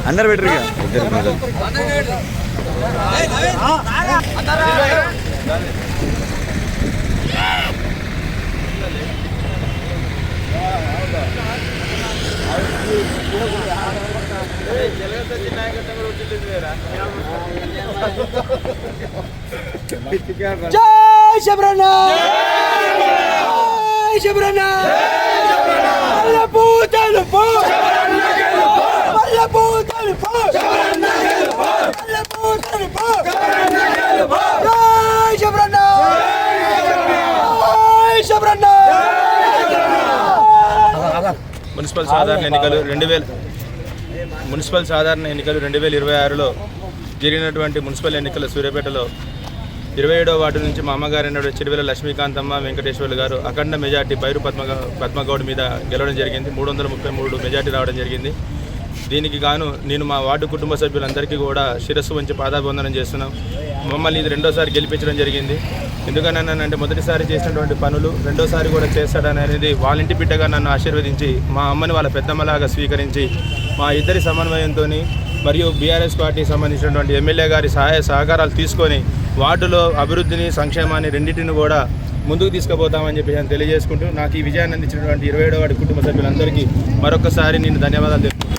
అందరు పెట్టరు జై శబరన్న జై శబరన్న తెలుపు తెలుపు తెలుపు జై శబరన్న జై శబరన్న మున్సిపల్ సాధారణ ఎన్నికలు 2026లో జరిగినటువంటి మున్సిపల్ ఎన్నికల సూర్యాపేటలో 27వ వార్డు నుంచి మా అమ్మగారైన చిరువేల లక్ష్మీకాంతమ్మ వెంకటేశ్వర్లు గారు అఖండ మెజార్టీ పైరు పద్మగౌడ్ మీద గెలవడం జరిగింది. 333 మెజార్టీ రావడం జరిగింది. దీనికి గాను నేను మా వార్డు కుటుంబ సభ్యులందరికీ కూడా శిరస్సు వంచి పాదాభివందనం చేస్తున్నాం. మమ్మల్ని ఇది రెండోసారి గెలిపించడం జరిగింది. ఎందుకనంటే మొదటిసారి చేసినటువంటి పనులు రెండోసారి కూడా చేస్తాడనేది వాళ్ళ ఇంటి బిడ్డగా నన్ను ఆశీర్వదించి మా అమ్మని వాళ్ళ పెద్దమ్మలాగా స్వీకరించి మా ఇద్దరి సమన్వయంతో మరియు బీఆర్ఎస్ పార్టీకి సంబంధించినటువంటి ఎమ్మెల్యే గారి సహాయ సహకారాలు తీసుకొని వార్డులో అభివృద్ధిని సంక్షేమాన్ని రెండింటిని కూడా ముందుకు తీసుకుపోతామని చెప్పి నేను తెలియజేసుకుంటూ నాకు ఈ విజయాన్ని అందించినటువంటి 27వ వార్డు కుటుంబ సభ్యులందరికీ మరొకసారి నేను ధన్యవాదాలు తెలుపుతున్నాను.